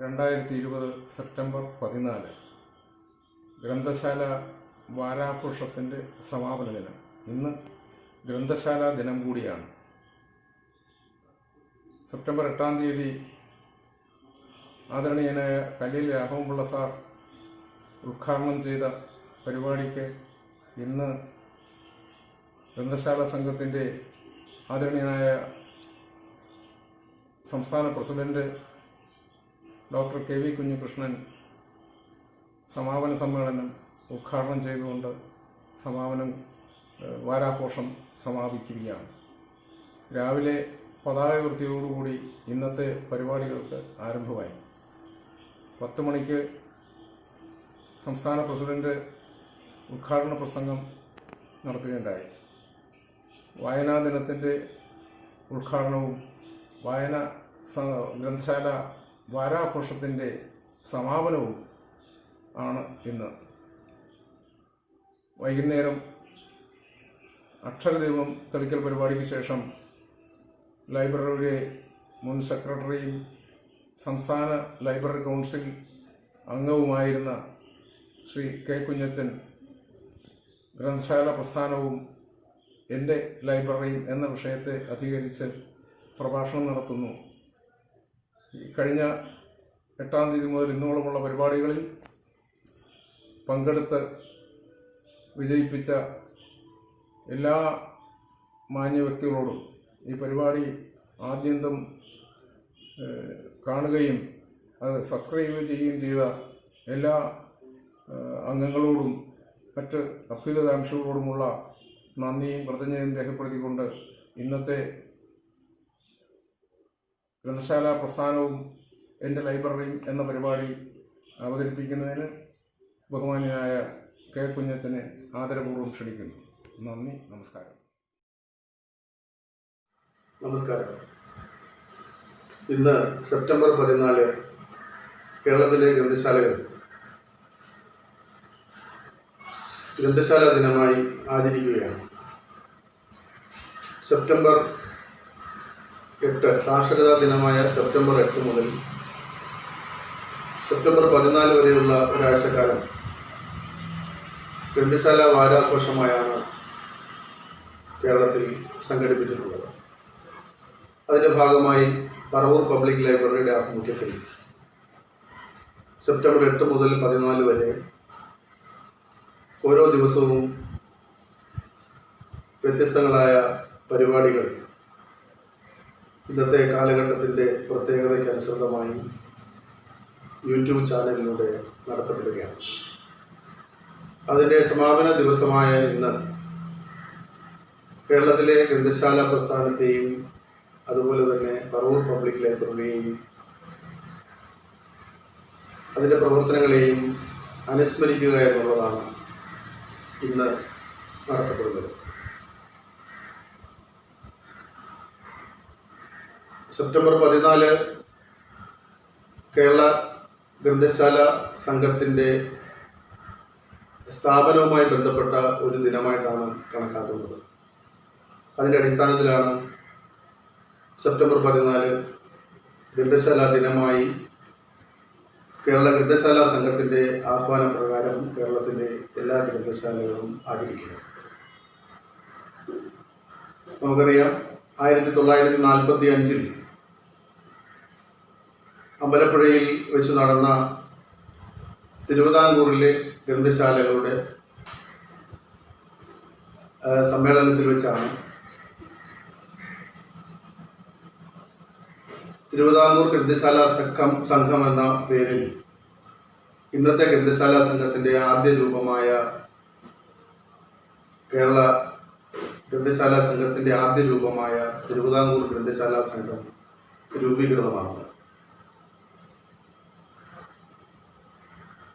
2020 September 14 ഗ്രന്ഥശാല വാരാഘോഷത്തിൻ്റെ സമാപന ദിനം. ഇന്ന് ഗ്രന്ഥശാല ദിനം കൂടിയാണ്. സെപ്റ്റംബർ 8-ാം തീയതി ആദരണീയനായ കല്ലിൽ രാഘവൻപിള്ള സാർ ഉദ്ഘാടനം ചെയ്ത പരിപാടിക്ക് ഇന്ന് ഗ്രന്ഥശാല സംഘത്തിൻ്റെ ആദരണീയനായ സംസ്ഥാന പ്രസിഡന്റ് ഡോക്ടർ കെ.വി. കുഞ്ഞികൃഷ്ണൻ സമാപന സമ്മേളനം ഉദ്ഘാടനം ചെയ്തുകൊണ്ട് വാരാഘോഷം സമാപിക്കുകയാണ്. രാവിലെ പതാക ഉയർത്തിയോടുകൂടി ഇന്നത്തെ പരിപാടികൾക്ക് ആരംഭമായി. 10 മണിക്ക് സംസ്ഥാന പ്രസിഡന്റ് ഉദ്ഘാടന പ്രസംഗം നടത്തുകയുണ്ടായി. വായനാ ദിനത്തിൻ്റെ ഉദ്ഘാടനവും ഗ്രന്ഥശാല വാരാഘോഷത്തിൻ്റെ സമാപനവും ആണ് ഇന്ന്. വൈകുന്നേരം അക്ഷരദീപം തെളിക്കൽ പരിപാടിക്ക് ശേഷം ലൈബ്രറിയുടെ മുൻ സെക്രട്ടറിയും സംസ്ഥാന ലൈബ്രറി കൗൺസിൽ അംഗവുമായിരുന്ന ശ്രീ കെ. കുഞ്ഞച്ചൻ ഗ്രന്ഥശാല പ്രസ്ഥാനവും എൻ്റെ ലൈബ്രറിയും എന്ന വിഷയത്തെ അധികരിച്ച് പ്രഭാഷണം നടത്തുന്നു. കഴിഞ്ഞ 8-ാം തീയതി മുതൽ ഇന്നോളമുള്ള പരിപാടികളിൽ പങ്കെടുത്ത് വിജയിപ്പിച്ച എല്ലാ മാന്യ വ്യക്തികളോടും ഈ പരിപാടി ആദ്യന്തം കാണുകയും അത് സബ്സ്ക്രൈബ് ചെയ്യുകയും ചെയ്ത എല്ലാ അംഗങ്ങളോടും മറ്റ് അഭ്യുതകാംക്ഷകളോടുമുള്ള നന്ദിയും കൃതജ്ഞതയും രേഖപ്പെടുത്തിക്കൊണ്ട് ഇന്നത്തെ ഗ്രന്ഥശാല പ്രസ്ഥാനവും എൻ്റെ ലൈബ്രറിയും എന്ന പരിപാടി അവതരിപ്പിക്കുന്നതിന് ബഹുമാന്യനായ കെ. കുഞ്ഞച്ചനെ ആദരപൂർവ്വം ക്ഷണിക്കുന്നു. നന്ദി, നമസ്കാരം. നമസ്കാരം. ഇന്ന് സെപ്റ്റംബർ 14 കേരളത്തിലെ ഗ്രന്ഥശാല ദിനമായി ആചരിക്കുകയാണ്. സെപ്റ്റംബർ 8 സാക്ഷരതാ ദിനമായ സെപ്റ്റംബർ 8 മുതൽ സെപ്റ്റംബർ 14 വരെയുള്ള ഒരാഴ്ചക്കാലം ഗ്രന്ഥശാല വാരാഘോഷമായാണ് കേരളത്തിൽ സംഘടിപ്പിച്ചിട്ടുള്ളത്. അതിൻ്റെ ഭാഗമായി പറവൂർ പബ്ലിക് ലൈബ്രറിയുടെ ആഭിമുഖ്യത്തിൽ സെപ്റ്റംബർ 8 മുതൽ 14 വരെ ഓരോ ദിവസവും വ്യത്യസ്തങ്ങളായ പരിപാടികൾ ഇന്നത്തെ കാലഘട്ടത്തിൻ്റെ പ്രത്യേകതയ്ക്ക് അനുസൃതമായി യൂട്യൂബ് ചാനലിലൂടെ നടത്തപ്പെടുകയാണ്. അതിൻ്റെ സമാപന ദിവസമായ ഇന്ന് കേരളത്തിലെ ഗ്രന്ഥശാല പ്രസ്ഥാനത്തെയും അതുപോലെ തന്നെ പറവൂർ പബ്ലിക് ലൈബ്രറിയെയും അതിൻ്റെ പ്രവർത്തനങ്ങളെയും അനുസ്മരിക്കുക എന്നുള്ളതാണ് ഇന്ന് നടത്തപ്പെടുന്നത്. സെപ്റ്റംബർ 14 കേരള ഗ്രന്ഥശാല സംഘത്തിൻ്റെ സ്ഥാപനവുമായി ബന്ധപ്പെട്ട ഒരു ദിനമായിട്ടാണ് കണക്കാക്കുന്നത്. അതിൻ്റെ അടിസ്ഥാനത്തിലാണ് സെപ്റ്റംബർ 14 ഗ്രന്ഥശാല ദിനമായി കേരള ഗ്രന്ഥശാല സംഘത്തിൻ്റെ ആഹ്വാനപ്രകാരം കേരളത്തിലെ എല്ലാ ഗ്രന്ഥശാലകളും ആചരിക്കുന്നത്. നമുക്കറിയാം, 1945 അമ്പലപ്പുഴയിൽ വെച്ച് നടന്ന തിരുവിതാംകൂറിലെ ഗ്രന്ഥശാലകളുടെ സമ്മേളനത്തിൽ വെച്ചാണ് തിരുവിതാംകൂർ ഗ്രന്ഥശാല സംഘം എന്ന പേരിൽ ഇന്നത്തെ ഗ്രന്ഥശാല സംഘത്തിൻ്റെ ആദ്യ രൂപമായ കേരള ഗ്രന്ഥശാല സംഘത്തിൻ്റെ ആദ്യ രൂപമായ തിരുവിതാംകൂർ ഗ്രന്ഥശാല സംഘം രൂപീകൃതമാണ്.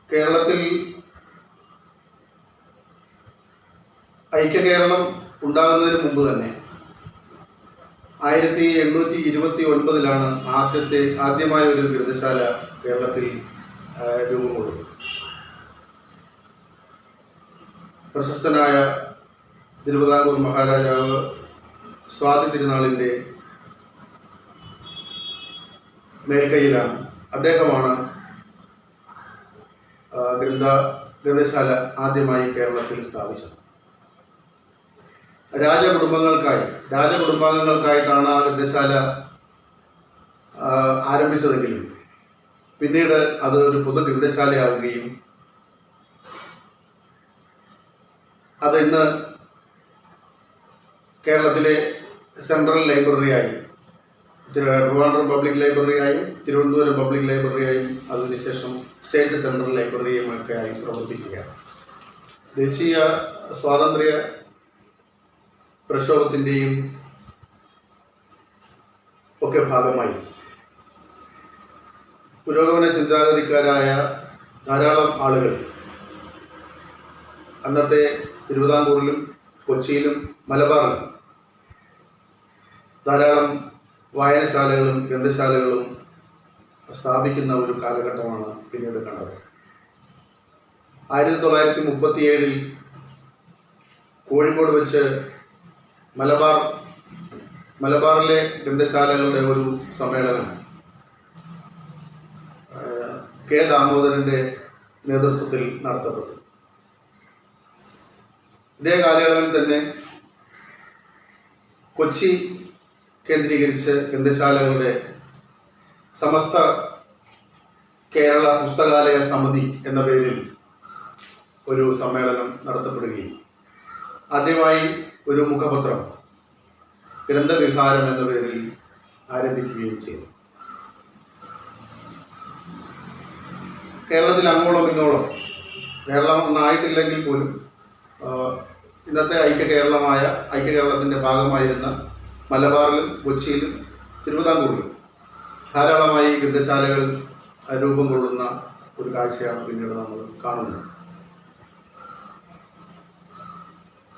കേരളത്തിൽ ഐക്യകേരളം ഉണ്ടാകുന്നതിന് മുമ്പ് തന്നെ 1829 ആദ്യമായ ഒരു ഗ്രന്ഥശാല കേരളത്തിൽ രൂപം കൊള്ളുന്നത്. പ്രശസ്തനായ തിരുവിതാംകൂർ മഹാരാജാവ് സ്വാതി തിരുനാളിൻ്റെ മേൽക്കൈയിലാണ് അദ്ദേഹമാണ് ഗ്രന്ഥശാല ആദ്യമായി കേരളത്തിൽ സ്ഥാപിച്ചത്. രാജകുടുംബാംഗങ്ങൾക്കായിട്ടാണ് ആ ഗ്രന്ഥശാല ആരംഭിച്ചതെങ്കിലും പിന്നീട് അത് ഒരു പൊതു ഗ്രന്ഥശാലയാകുകയും അത് ഇന്ന് കേരളത്തിലെ സെൻട്രൽ ലൈബ്രറിയായി, ട്രിവാൻഡ്രം പബ്ലിക് ലൈബ്രറിയായും തിരുവനന്തപുരം പബ്ലിക് ലൈബ്രറിയായും അതിനുശേഷം സ്റ്റേറ്റ് സെൻട്രൽ ലൈബ്രറിയും ഒക്കെ ആയി പ്രവർത്തിക്കുകയാണ്. ദേശീയ സ്വാതന്ത്ര്യ പ്രക്ഷോഭത്തിൻ്റെയും ഒക്കെ ഭാഗമായി പുരോഗമന ചിന്താഗതിക്കാരായ ധാരാളം ആളുകൾ അന്നത്തെ തിരുവിതാംകൂറിലും കൊച്ചിയിലും മലബാറിലും ധാരാളം വായനശാലകളും ഗ്രന്ഥശാലകളും സ്ഥാപിക്കുന്ന ഒരു കാലഘട്ടമാണ് പിന്നീട് കണ്ടത്. 1937 കോഴിക്കോട് വെച്ച് മലബാറിലെ ഗ്രന്ഥശാലകളുടെ ഒരു സമ്മേളനം കെ ദാമോദരൻ്റെ നേതൃത്വത്തിൽ നടത്തപ്പെട്ടു. ഇതേ കാലയളവിൽ തന്നെ കൊച്ചി കേന്ദ്രീകരിച്ച് ഗ്രന്ഥശാലകളുടെ സമസ്ത കേരള പുസ്തകാലയ സമിതി എന്ന പേരിൽ ഒരു സമ്മേളനം നടത്തപ്പെടുകയും ആദ്യമായി ഒരു മുഖപത്രം ഗ്രന്ഥവിഹാരം എന്ന പേരിൽ ആരംഭിക്കുകയും ചെയ്തു. കേരളത്തിൽ അങ്ങോളം ഇങ്ങോളം, കേരളം ഒന്നായിട്ടില്ലെങ്കിൽ പോലും ഇന്നത്തെ ഐക്യകേരളത്തിൻ്റെ ഭാഗമായിരുന്ന മലബാറിലും കൊച്ചിയിലും തിരുവിതാംകൂറിലും ധാരാളമായി ഗ്രന്ഥശാലകൾ രൂപം കൊള്ളുന്ന ഒരു കാഴ്ചയാണ് പിന്നീട് നമ്മൾ കാണുന്നത്.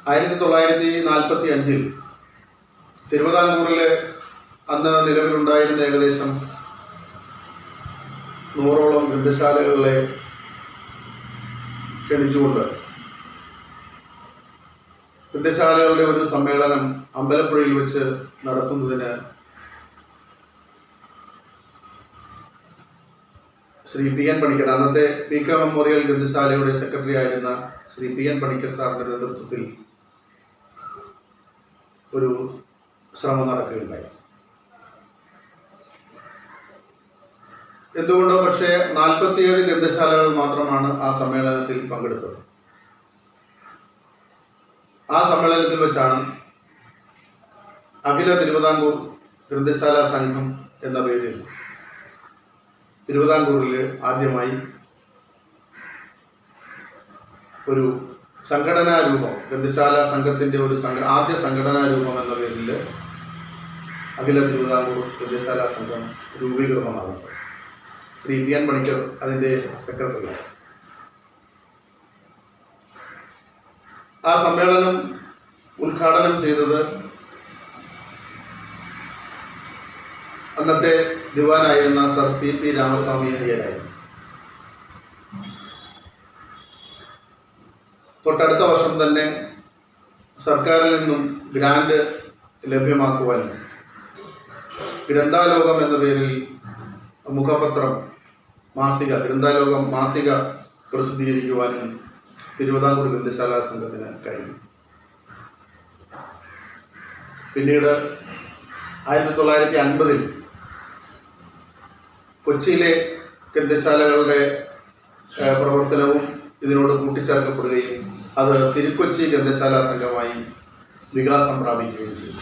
1945 തിരുവിതാംകൂറിൽ അന്ന് നിലവിലുണ്ടായിരുന്ന ഏകദേശം 100ഓളം ഗ്രന്ഥശാലകളെ ക്ഷണിച്ചുകൊണ്ട് ഗ്രന്ഥശാലകളുടെ ഒരു സമ്മേളനം അമ്പലപ്പുഴയിൽ വെച്ച് നടത്തുന്നതിന് ശ്രീ പി എൻ പണിക്കർ, അന്നത്തെ പി കെ മെമ്മോറിയൽ ഗ്രന്ഥശാലയുടെ സെക്രട്ടറി ആയിരുന്ന ശ്രീ പി എൻ പണിക്കർ സാറിൻ്റെ നേതൃത്വത്തിൽ ഒരു ശ്രമം നടക്കുകയുണ്ടായി. എന്തുകൊണ്ടോ പക്ഷേ 47 ഗ്രന്ഥശാലകൾ മാത്രമാണ് ആ സമ്മേളനത്തിൽ പങ്കെടുത്തത്. ആ സമ്മേളനത്തിൽ വെച്ചാണ് അഖില തിരുവിതാംകൂർ ഗ്രന്ഥശാല സംഘം എന്ന പേരിൽ തിരുവിതാംകൂറിൽ ആദ്യമായി ഒരു സംഘടനാ രൂപം, ഗ്രന്ഥശാല സംഘത്തിൻ്റെ ഒരു ആദ്യ സംഘടനാ രൂപം എന്ന പേരിൽ അഖില തിരുവിതാംകൂർ ഗ്രന്ഥശാല സംഘം രൂപീകൃതമാകുന്നത്. ശ്രീ പി എൻ പണിക്കർ അതിൻ്റെ സെക്രട്ടറിയാണ്. ആ സമ്മേളനം ഉദ്ഘാടനം ചെയ്തത് അന്നത്തെ ദിവാനായിരുന്ന സർ സി പി രാമസ്വാമി അയ്യരായിരുന്നു. തൊട്ടടുത്ത വർഷം തന്നെ സർക്കാരിൽ നിന്നും ഗ്രാന്റ് ലഭ്യമാക്കുവാൻ ഗ്രന്ഥാലോകം എന്ന പേരിൽ മുഖപത്രം ഗ്രന്ഥാലോകം മാസിക പ്രസിദ്ധീകരിക്കുവാനും തിരുവിതാംകൂർ ഗ്രന്ഥശാല സംഘത്തിന് കഴിഞ്ഞു. പിന്നീട് 1950 കൊച്ചിയിലെ ഗ്രന്ഥശാലകളുടെ പ്രവർത്തനവും ഇതിനോട് കൂട്ടിച്ചേർക്കപ്പെടുകയും അത് തിരുക്കൊച്ചി ഗ്രന്ഥശാല സംഘമായി വികാസം പ്രാപിക്കുകയും ചെയ്തു.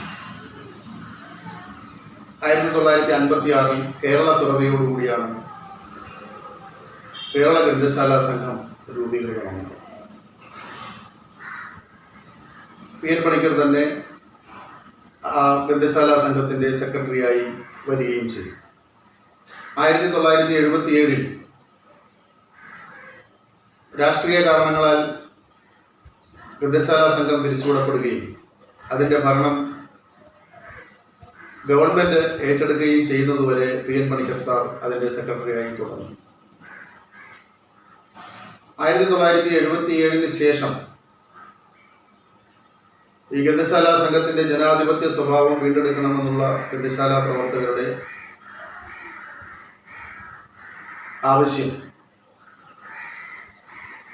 1956 കേരള പിറവിയോടുകൂടിയാണ് കേരള ഗ്രന്ഥശാല സംഘം രൂപീകൃതമാകുന്നത്. പി എൻ പണിക്കർ തന്നെ ആ ഗ്രന്ഥശാല സംഘത്തിൻ്റെ സെക്രട്ടറിയായി വരികയും ചെയ്തു. 1977 രാഷ്ട്രീയ കാരണങ്ങളാൽ ഗ്രന്ഥശാല സംഘം പിരിച്ചുവിടപ്പെടുകയും അതിൻ്റെ ഭരണം ഗവൺമെൻറ് ഏറ്റെടുക്കുകയും ചെയ്യുന്നതുവരെ പി എൻ പണിക്കർ സാർ അതിൻ്റെ സെക്രട്ടറിയായി തുടർന്നു. 1977 ശേഷം ഈ ഗ്രന്ഥശാല സംഘത്തിൻ്റെ ജനാധിപത്യ സ്വഭാവം വീണ്ടെടുക്കണമെന്നുള്ള ഗ്രന്ഥശാല പ്രവർത്തകരുടെ ആവശ്യം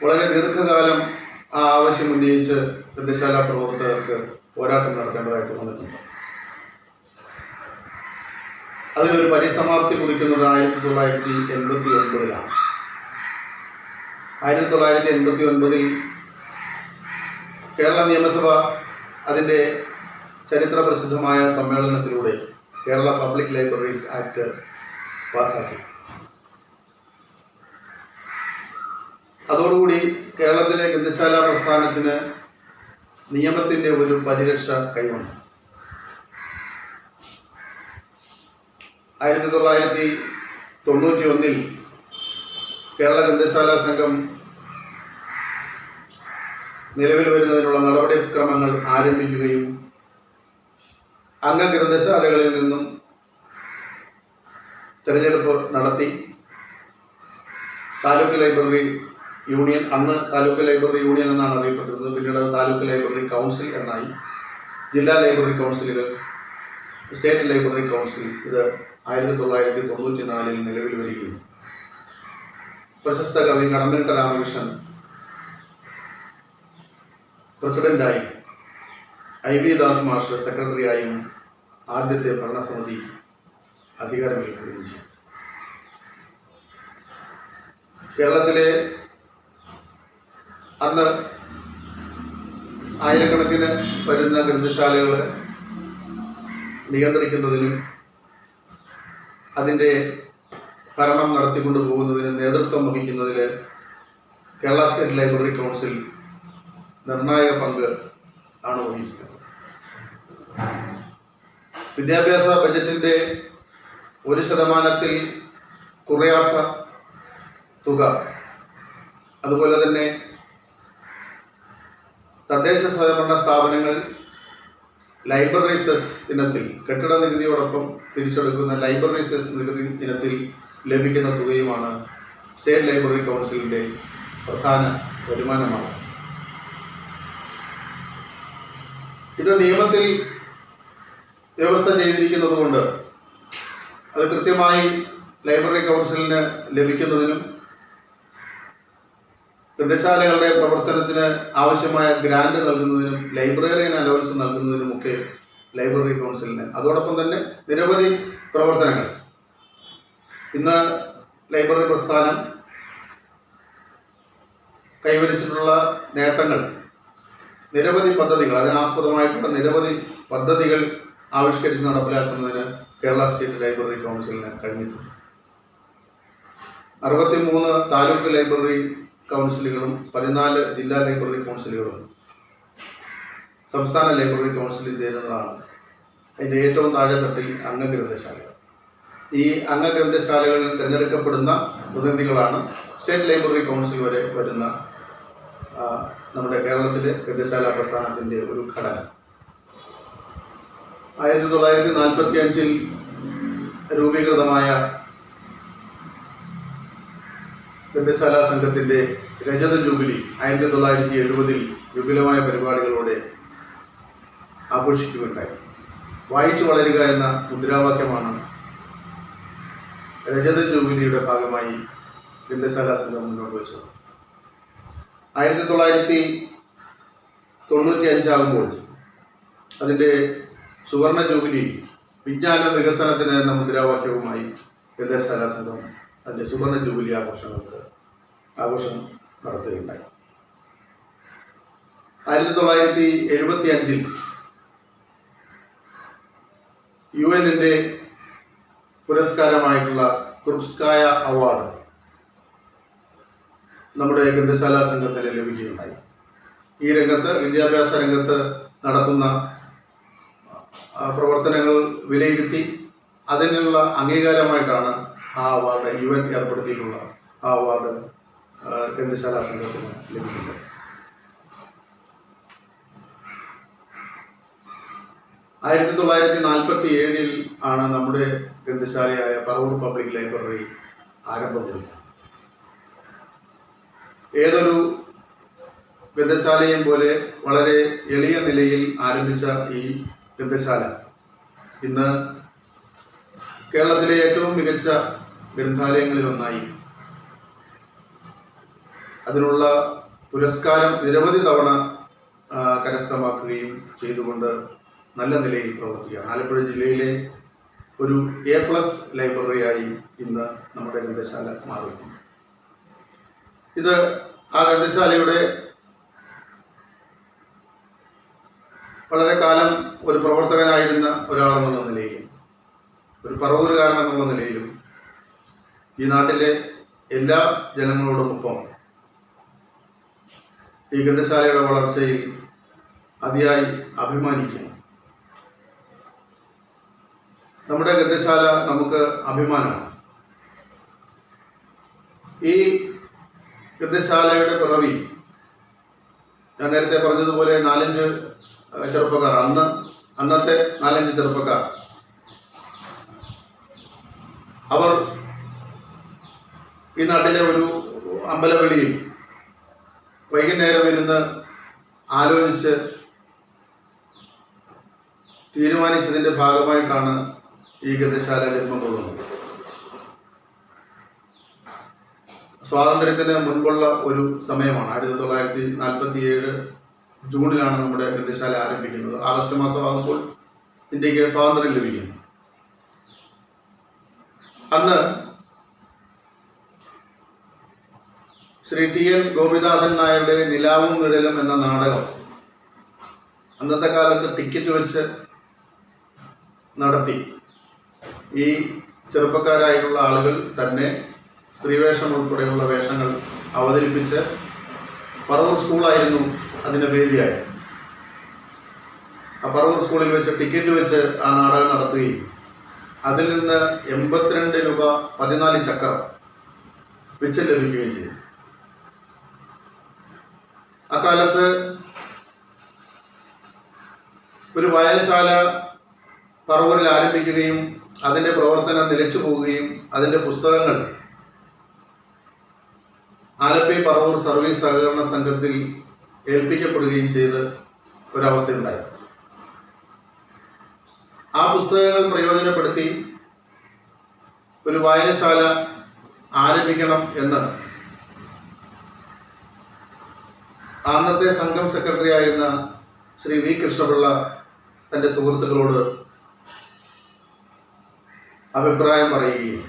വളരെ ദീർഘകാലം ആ ആവശ്യം ഉന്നയിച്ച് ഗ്രന്ഥശാല പ്രവർത്തകർക്ക് പോരാട്ടം നടത്തേണ്ടതായിട്ട് വന്നിട്ടുണ്ട്. അതിനൊരു പരിസമാപ്തി കുറിക്കുന്നത് 1989-ലാണ്. 1989-ൽ കേരള നിയമസഭ അതിൻ്റെ ചരിത്ര പ്രസിദ്ധമായ സമ്മേളനത്തിലൂടെ കേരള പബ്ലിക് ലൈബ്രറീസ് ആക്ട് പാസാക്കി. അതോടുകൂടി കേരളത്തിലെ ഗ്രന്ഥശാല പ്രസ്ഥാനത്തിന് നിയമത്തിൻ്റെ ഒരു പരിരക്ഷ കൈവന്നു. 1991-ൽ കേരള ഗ്രന്ഥശാല സംഘം നിലവിൽ വരുന്നതിനുള്ള നടപടിക്രമങ്ങൾ ആരംഭിക്കുകയും അംഗഗ്രന്ഥശാലകളിൽ നിന്നും തിരഞ്ഞെടുപ്പ് നടത്തി താലൂക്ക് ലൈബ്രറി യൂണിയൻ, അന്ന് താലൂക്ക് ലൈബ്രറി യൂണിയൻ എന്നാണ് അറിയപ്പെട്ടിരുന്നത്, പിന്നീട് താലൂക്ക് ലൈബ്രറി കൗൺസിൽ എന്നായി, ജില്ലാ ലൈബ്രറി കൗൺസിലുകൾ, സ്റ്റേറ്റ് ലൈബ്രറി കൗൺസിൽ, ഇത് 1994-ൽ നിലവിൽ വരികയും പ്രശസ്ത കവി കടമ്പനിട്ട രാമകൃഷ്ണൻ പ്രസിഡന്റായി, IV ദാസ് മാസ്റ്റർ സെക്രട്ടറിയായും ആദ്യത്തെ ഭരണസമിതി അധികാരമേൽക്കുകയും ചെയ്തു. കേരളത്തിലെ അന്ന് ആയിരക്കണക്കിന് വരുന്ന ഗ്രന്ഥശാലകളെ നിയന്ത്രിക്കുന്നതിനും അതിൻ്റെ ഭരണം നടത്തിക്കൊണ്ടു പോകുന്നതിന് നേതൃത്വം വഹിക്കുന്നതിൽ കേരള സ്റ്റേറ്റ് ലൈബ്രറി കൗൺസിൽ നിർണായക പങ്ക് ആണ് വഹിച്ചത്. വിദ്യാഭ്യാസ ബജറ്റിൻ്റെ 1% കുറയാത്ത തുക, അതുപോലെ തന്നെ തദ്ദേശ സ്വയംഭരണ സ്ഥാപനങ്ങൾ ലൈബ്രറി സെസ് ഇനത്തിൽ, കെട്ടിട നികുതിയോടൊപ്പം തിരിച്ചെടുക്കുന്ന ലൈബ്രറി സെസ് നികുതി ഇനത്തിൽ ലഭിക്കുന്ന തുകയുമാണ് സ്റ്റേറ്റ് ലൈബ്രറി കൗൺസിലിൻ്റെ പ്രധാന വരുമാനമാണ്. ഇത് നിയമത്തിൽ വ്യവസ്ഥ ചെയ്തിരിക്കുന്നത് കൊണ്ട് അത് കൃത്യമായി ലൈബ്രറി കൗൺസിലിന് ലഭിക്കുന്നതിനും ഗ്രന്ഥശാലകളുടെ പ്രവർത്തനത്തിന് ആവശ്യമായ ഗ്രാന്റ് നൽകുന്നതിനും ലൈബ്രറിയൻ അലവൻസ് നൽകുന്നതിനുമൊക്കെ ലൈബ്രറി കൗൺസിലിന്, അതോടൊപ്പം തന്നെ നിരവധി പ്രവർത്തനങ്ങൾ, ഇന്ന് ലൈബ്രറി പ്രസ്ഥാനം കൈവരിച്ചിട്ടുള്ള നേട്ടങ്ങൾ, നിരവധി പദ്ധതികൾ, അതിനാസ്പദമായിട്ടുള്ള നിരവധി പദ്ധതികൾ ആവിഷ്കരിച്ച് നടപ്പിലാക്കുന്നതിന് കേരള സ്റ്റേറ്റ് ലൈബ്രറി കൗൺസിലിന് കഴിഞ്ഞിട്ടുണ്ട്. 63 താലൂക്ക് ലൈബ്രറി കൗൺസിലുകളും 14 ജില്ലാ ലൈബ്രറി കൗൺസിലുകളും സംസ്ഥാന ലൈബ്രറി കൗൺസിലിൽ ചേരുന്നതാണ്. അതിൻ്റെ ഏറ്റവും താഴെ തട്ടിൽ അംഗഗ്രന്ഥശാലകൾ. ഈ അംഗഗ്രന്ഥശാലകളിൽ തിരഞ്ഞെടുക്കപ്പെടുന്ന പ്രതിനിധികളാണ് സ്റ്റേറ്റ് ലൈബ്രറി കൗൺസിൽ വരെ വരുന്ന നമ്മുടെ കേരളത്തിലെ ഗ്രന്ഥശാല പ്രസ്ഥാനത്തിൻ്റെ ഒരു ഘടന. 1945-ൽ രൂപീകൃതമായ ഗ്രന്ഥശാല സംഘത്തിൻ്റെ രജത ജൂബിലി 1970-ൽ വിപുലമായ പരിപാടികളോടെ ആഘോഷിക്കുകയുണ്ടായി. വായിച്ചു വളരുക എന്ന മുദ്രാവാക്യമാണ് രജത ജൂബിലിയുടെ ഭാഗമായി ഗ്രന്ഥശാല സംഘം മുന്നോട്ട് വെച്ചത്. 1995 ആകുമ്പോൾ അതിൻ്റെ സുവർണ ജൂബിലി വിജ്ഞാന വികസനത്തിന് എന്ന മുദ്രാവാക്യവുമായി ഗ്രന്ഥശാല സംഘം അതിൻ്റെ സുവർണ ജൂബിലി ആഘോഷം നടത്തുകയുണ്ടായി. 1975-ൽ UN-ന്റെ പുരസ്കാരമായിട്ടുള്ള കുർബ്സ്കായ അവാർഡ് നമ്മുടെ ഗ്രന്ഥശാല സംഘത്തിന് ലഭിക്കുകയുണ്ടായി. ഈ രംഗത്ത്, വിദ്യാഭ്യാസ രംഗത്ത് നടത്തുന്ന പ്രവർത്തനങ്ങൾ വിലയിരുത്തി അതിനുള്ള അംഗീകാരമായിട്ടാണ് ആ അവാർഡ്, UN ഏർപ്പെടുത്തിയിട്ടുള്ള ആ അവാർഡ് ഗ്രന്ഥശാല സംഘത്തിന് ലഭിക്കുന്നത്. 1947-ൽ ആണ് നമ്മുടെ ഗ്രന്ഥശാലയായ പറവൂർ പബ്ലിക് ലൈബ്രറി ആരംഭം കുറിച്ചത്. ഏതൊരു ഗ്രന്ഥശാലയും പോലെ വളരെ എളിയ നിലയിൽ ആരംഭിച്ച ഈ ഗ്രന്ഥശാല ഇന്ന് കേരളത്തിലെ ഏറ്റവും മികച്ച ഗ്രന്ഥാലയങ്ങളിലൊന്നായി അതിനുള്ള പുരസ്കാരം നിരവധി തവണ കരസ്ഥമാക്കുകയും ചെയ്തുകൊണ്ട് നല്ല നിലയിൽ പ്രവർത്തിക്കുകയാണ്. ആലപ്പുഴ ജില്ലയിലെ ഒരു A+ ലൈബ്രറിയായി ഇന്ന് നമ്മുടെ ഗ്രന്ഥശാല മാറിയിട്ടുണ്ട്. ഇത് ആ ഗ്രന്ഥശാലയുടെ വളരെ കാലം ഒരു പ്രവർത്തകനായിരുന്ന ഒരാളെന്നുള്ള നിലയിലും ഒരു പറവൂരുകാരൻ എന്നുള്ള നിലയിലും ഈ നാട്ടിലെ എല്ലാ ജനങ്ങളോടുമൊപ്പം ഈ ഗ്രന്ഥശാലയുടെ വളർച്ചയിൽ അതിയായി അഭിമാനിക്കുന്നു. നമ്മുടെ ഗ്രന്ഥശാല നമുക്ക് അഭിമാനമാണ്. ഈ ഗ്രന്ഥശാലയുടെ പിറവി ഞാൻ നേരത്തെ പറഞ്ഞതുപോലെ 4-5 ചെറുപ്പക്കാർ, അന്നത്തെ 4-5 ചെറുപ്പക്കാർ, അവർ ഈ നാട്ടിലെ ഒരു അമ്പലവെളിയിൽ വൈകുന്നേരം ഇരുന്ന് ആലോചിച്ച് തീരുമാനിച്ചതിൻ്റെ ഭാഗമായിട്ടാണ് ഈ ഗ്രന്ഥശാല ജന്മം കൊള്ളുന്നത്. സ്വാതന്ത്ര്യത്തിന് മുൻപുള്ള ഒരു സമയമാണ്. 1947 ജൂണിലാണ് നമ്മുടെ ഗ്രന്ഥശാല ആരംഭിക്കുന്നത്. ആഗസ്റ്റ് മാസമാകുമ്പോൾ ഇന്ത്യക്ക് സ്വാതന്ത്ര്യം ലഭിക്കുന്നു. അന്ന് ശ്രീ TN ഗോപിനാഥൻ നായരുടെ നിലാവും നിഴലും എന്ന നാടകം അന്നത്തെ കാലത്ത് ടിക്കറ്റ് വെച്ച് നടത്തി. ഈ ചെറുപ്പക്കാരായിട്ടുള്ള ആളുകൾ തന്നെ സ്ത്രീവേഷം ഉൾപ്പെടെയുള്ള വേഷങ്ങൾ അവതരിപ്പിച്ച് പറവൂർ സ്കൂളായിരുന്നു അതിൻ്റെ വേദിയായി. ആ പറവൂർ സ്കൂളിൽ വെച്ച് ടിക്കറ്റ് വെച്ച് ആ നാടകം നടത്തുകയും അതിൽ നിന്ന് 82 രൂപ 14 ചക്രം വെച്ച് ലഭിക്കുകയും ചെയ്തു. അക്കാലത്ത് ഒരു വായനശാല പറവൂരിൽ ആരംഭിക്കുകയും അതിൻ്റെ പ്രവർത്തനം നിലച്ചു പോവുകയും അതിൻ്റെ പുസ്തകങ്ങൾ ആലപ്പി പറവൂർ സർവീസ് സഹകരണ സംഘത്തിൽ ഏൽപ്പിക്കപ്പെടുകയും ചെയ്ത് ഒരവസ്ഥയുണ്ടായി. ആ പുസ്തകങ്ങൾ പ്രയോജനപ്പെടുത്തി ഒരു വായനശാല ആരംഭിക്കണം എന്ന് അന്നത്തെ സംഘം സെക്രട്ടറി ആയിരുന്ന ശ്രീ V കൃഷ്ണപിള്ള തൻ്റെ സുഹൃത്തുക്കളോട് അഭിപ്രായം പറയുകയും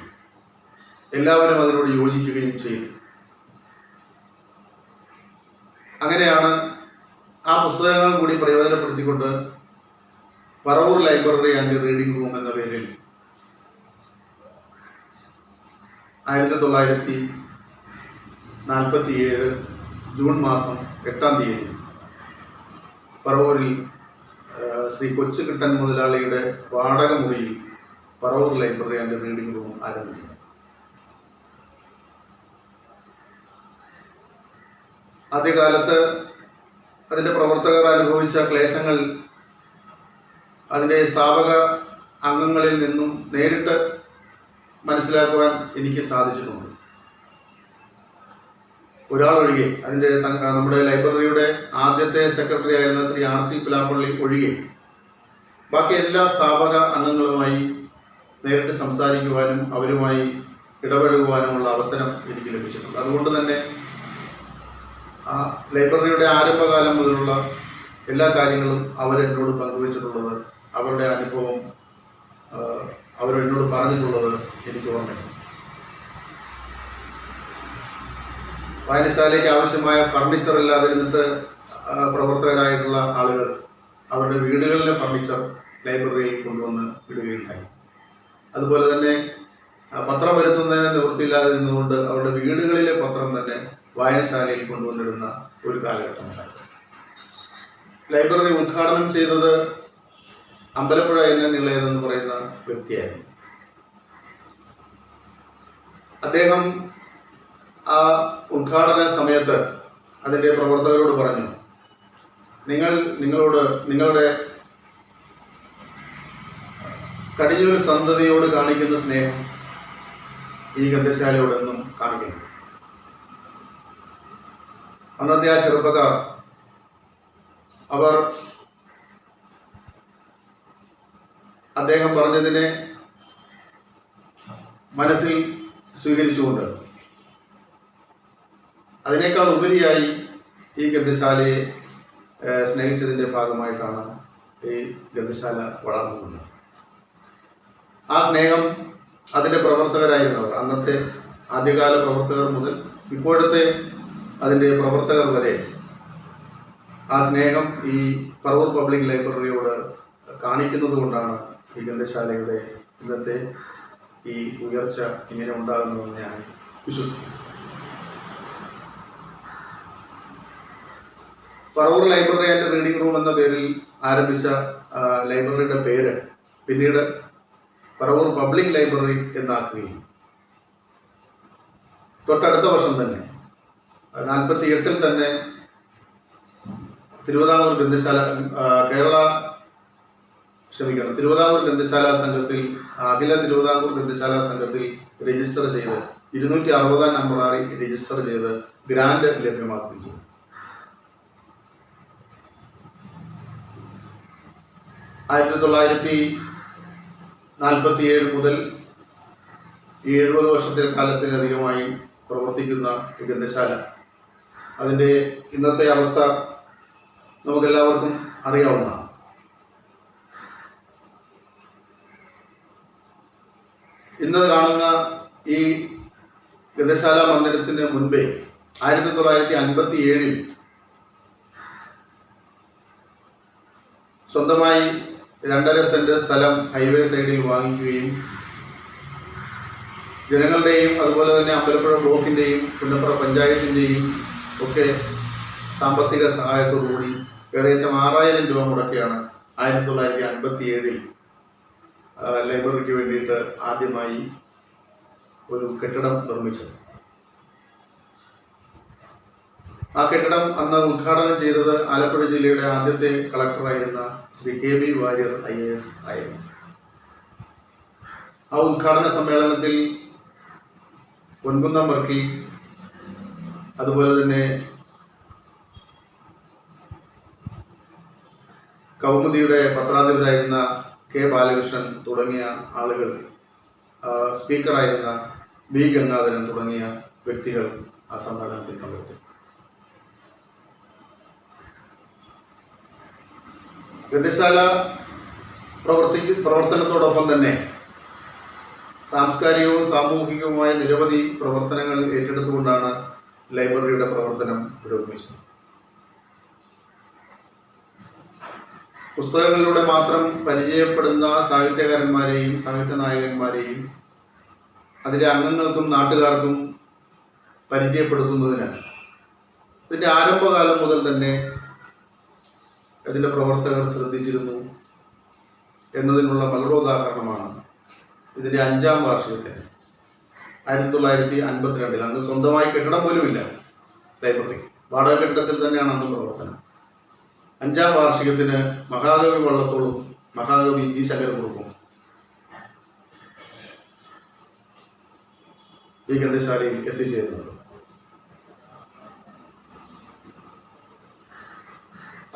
എല്ലാവരും അതിനോട് യോജിക്കുകയും ചെയ്തു. അങ്ങനെയാണ് ആ പുസ്തകങ്ങൾ കൂടി പ്രയോജനപ്പെടുത്തിക്കൊണ്ട് Paravur library and reading room എന്ന പേരിൽ 1947 ജൂൺ മാസം 8-ാം തീയതി പറവൂരിൽ ശ്രീ കൊച്ചുകിട്ടൻ മുതലാളിയുടെ വാടകമുറിയിൽ Paravur library and reading room ആരംഭിച്ചു. ആദ്യകാലത്ത് അതിൻ്റെ പ്രവർത്തകർ അനുഭവിച്ച ക്ലേശങ്ങൾ അതിൻ്റെ സ്ഥാപക അംഗങ്ങളിൽ നിന്നും നേരിട്ട് മനസ്സിലാക്കുവാൻ എനിക്ക് സാധിച്ചിട്ടുണ്ട്. ഒരാളൊഴികെ, അതിൻ്റെ നമ്മുടെ ലൈബ്രറിയുടെ ആദ്യത്തെ സെക്രട്ടറി ആയിരുന്ന ശ്രീ RC പിലാപ്പള്ളി ഒഴികെ ബാക്കി എല്ലാ സ്ഥാപക അംഗങ്ങളുമായി നേരിട്ട് സംസാരിക്കുവാനും അവരുമായി ഇടപഴകുവാനുമുള്ള അവസരം എനിക്ക് ലഭിച്ചിട്ടുണ്ട്. അതുകൊണ്ട് തന്നെ ആ ലൈബ്രറിയുടെ ആരംഭകാലം മുതലുള്ള എല്ലാ കാര്യങ്ങളും അവരെന്നോട് പങ്കുവച്ചിട്ടുള്ളത്, അവരുടെ അനുഭവം അവരെന്നോട് പറഞ്ഞിട്ടുള്ളത് എനിക്ക് ഓർമ്മയുണ്ട്. വായനശാലയ്ക്ക് ആവശ്യമായ ഫർണിച്ചർ ഇല്ലാതിരുന്നിട്ട് പ്രവർത്തകരായിട്ടുള്ള ആളുകൾ അവരുടെ വീടുകളിലെ ഫർണിച്ചർ ലൈബ്രറിയിൽ കൊണ്ടുവന്ന് ഇടുകയുണ്ടായി. അതുപോലെ തന്നെ പത്രം വരുത്തുന്നതിന് നിവൃത്തിയില്ലാതിരുന്നുകൊണ്ട് അവരുടെ വീടുകളിലെ പത്രം തന്നെ വായനശാലയിൽ കൊണ്ടുവന്നിടുന്ന ഒരു കാലഘട്ടമുണ്ടായി. ലൈബ്രറി ഉദ്ഘാടനം ചെയ്തത് അമ്പലപ്പുഴ നിളയതെന്ന് പറയുന്ന വ്യക്തിയായിരുന്നു. അദ്ദേഹം ആ ഉദ്ഘാടന സമയത്ത് അതിൻ്റെ പ്രവർത്തകരോട് പറഞ്ഞു, നിങ്ങളുടെ കടിഞ്ഞൂർ സന്തതിയോട് കാണിക്കുന്ന സ്നേഹം ഈ ഗ്രന്ഥശാലയോടൊന്നും കാണിക്കുന്നു. അന്നത്തെ ആ ചെറുപ്പക്കാർ അവർ അദ്ദേഹം പറഞ്ഞതിനെ മനസ്സിൽ സ്വീകരിച്ചുകൊണ്ട് അതിനേക്കാൾ ഉപരിയായി ഈ ഗ്രന്ഥശാലയെ സ്നേഹിച്ചതിൻ്റെ ഭാഗമായിട്ടാണ് ഈ ഗ്രന്ഥശാല വളർന്നത്. ആ സ്നേഹം അതിൻ്റെ പ്രവർത്തകരായിരുന്നവർ, അന്നത്തെ ആദ്യകാല പ്രവർത്തകർ മുതൽ ഇപ്പോഴത്തെ അതിൻ്റെ പ്രവർത്തകർ വരെ ആ സ്നേഹം ഈ പറവൂർ പബ്ലിക് ലൈബ്രറിയോട് കാണിക്കുന്നത് കൊണ്ടാണ് ഈ ഗ്രന്ഥശാലയുടെ ഇന്നത്തെ ഈ ഉയർച്ച ഇങ്ങനെ ഉണ്ടാകുന്നതെന്ന് ഞാൻ വിശ്വസിക്കുന്നു. Paravur library and reading room എന്ന പേരിൽ ആരംഭിച്ച ലൈബ്രറിയുടെ പേര് പിന്നീട് പറവൂർ പബ്ലിക് ലൈബ്രറി എന്നാക്കുകയും തൊട്ടടുത്ത വർഷം തന്നെ 48-ൽ തന്നെ തിരുവിതാംകൂർ ഗ്രന്ഥശാല സംഘത്തിൽ അഖില തിരുവിതാംകൂർ ഗ്രന്ഥശാല സംഘത്തിൽ രജിസ്റ്റർ ചെയ്ത് 260 നമ്പറായി രജിസ്റ്റർ ചെയ്ത് ഗ്രാന്റ് ലഭ്യമാക്കുകയും ചെയ്തു. 1947 മുതൽ 70 വർഷത്തെ കാലത്തിലധികമായി പ്രവർത്തിക്കുന്ന ഗ്രന്ഥശാല അതിൻ്റെ ഇന്നത്തെ അവസ്ഥ നമുക്കെല്ലാവർക്കും അറിയാവുന്നതാണ്. ഇന്ന് കാണുന്ന ഈ ഗ്രന്ഥശാല മന്ദിരത്തിന് മുൻപേ 1957-ൽ സ്വന്തമായി 2.5 സെന്റ് സ്ഥലം ഹൈവേ സൈഡിൽ വാങ്ങിക്കുകയും ജനങ്ങളുടെയും അതുപോലെ തന്നെ അമ്പലപ്പുഴ ബ്ലോക്കിൻ്റെയും പുന്നപ്ര പഞ്ചായത്തിൻ്റെയും ഒക്കെ സാമ്പത്തിക സഹായത്തോടുകൂടി ഏകദേശം 6000 രൂപ മുടക്കിയാണ് 1957-ൽ ലൈബ്രറിക്ക് വേണ്ടിയിട്ട് ആദ്യമായി ഒരു കെട്ടിടം നിർമ്മിച്ചത്. ആ കെട്ടിടം അന്ന് ഉദ്ഘാടനം ചെയ്തത് ആലപ്പുഴ ജില്ലയുടെ ആദ്യത്തെ കളക്ടറായിരുന്ന ശ്രീ KB വാര്യർ IAS ആയിരുന്നു. ആ ഉദ്ഘാടന സമ്മേളനത്തിൽ പൊൻകുന്നം വർക്കി, അതുപോലെ തന്നെ കൗമുദിയുടെ പത്രാധിപരായിരുന്ന K ബാലകൃഷ്ണൻ തുടങ്ങിയ ആളുകൾ, സ്പീക്കറായിരുന്ന B ഗംഗാധരൻ തുടങ്ങിയ വ്യക്തികൾ ആ സമ്മേളനത്തിൽ പങ്കെടുത്തു. ഗ്രന്ഥശാല പ്രവർത്തനത്തോടൊപ്പം തന്നെ സാംസ്കാരികവും സാമൂഹികവുമായ നിരവധി പ്രവർത്തനങ്ങൾ ഏറ്റെടുത്തുകൊണ്ടാണ് ലൈബ്രറിയുടെ പ്രവർത്തനം പുരോഗമിച്ചത്. പുസ്തകങ്ങളിലൂടെ മാത്രം പരിചയപ്പെടുന്ന സാഹിത്യകാരന്മാരെയും സാഹിത്യ നായകന്മാരെയും അതിലെ അംഗങ്ങൾക്കും നാട്ടുകാർക്കും പരിചയപ്പെടുത്തുന്നതിന് ഇതിൻ്റെ ആരംഭകാലം മുതൽ തന്നെ അതിൻ്റെ പ്രവർത്തകർ ശ്രദ്ധിച്ചിരുന്നു എന്നതിനുള്ള മകുടോദാഹരണമാണ് ഇതിൻ്റെ 5ാം വാർഷികത്തിന് 1952-ൽ, അന്ന് സ്വന്തമായി കെട്ടിടം പോലുമില്ല ലൈബ്രറി, വാടക കെട്ടിടത്തിൽ തന്നെയാണ് അന്ന് പ്രവർത്തനം. 5ാം വാർഷികത്തിന് മഹാകവി വള്ളത്തോളും മഹാകവി G ശങ്കരക്കുറുപ്പും ഈ ഗ്രന്ഥശാലയിൽ എത്തിച്ചേരുന്നത്.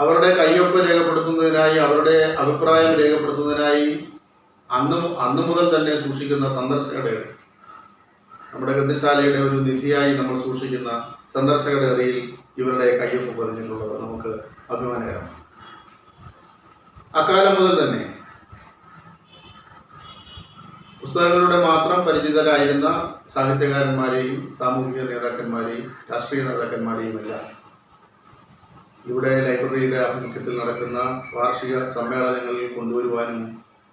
അവരുടെ കയ്യൊപ്പ് രേഖപ്പെടുത്തുന്നതിനായി, അവരുടെ അഭിപ്രായം രേഖപ്പെടുത്തുന്നതിനായി അന്ന് മുതൽ തന്നെ സൂക്ഷിക്കുന്ന സന്ദർശക ഡയറി, നമ്മുടെ ഗ്രന്ഥശാലയുടെ ഒരു നിധിയായി നമ്മൾ സൂക്ഷിക്കുന്ന സന്ദർശക ഡയറിയിൽ ഇവരുടെ കയ്യൊപ്പ് പറഞ്ഞിട്ടുള്ളത് നമുക്ക് അഭിമാനകരമാണ്. അക്കാലം മുതൽ തന്നെ പുസ്തകങ്ങളുടെ മാത്രം പരിചിതരായിരുന്ന സാഹിത്യകാരന്മാരെയും സാമൂഹിക നേതാക്കന്മാരെയും രാഷ്ട്രീയ നേതാക്കന്മാരെയും എല്ലാം ഇവിടെ ലൈബ്രറിയുടെ ആഭിമുഖ്യത്തിൽ നടക്കുന്ന വാർഷിക സമ്മേളനങ്ങളിൽ കൊണ്ടുവരുവാനും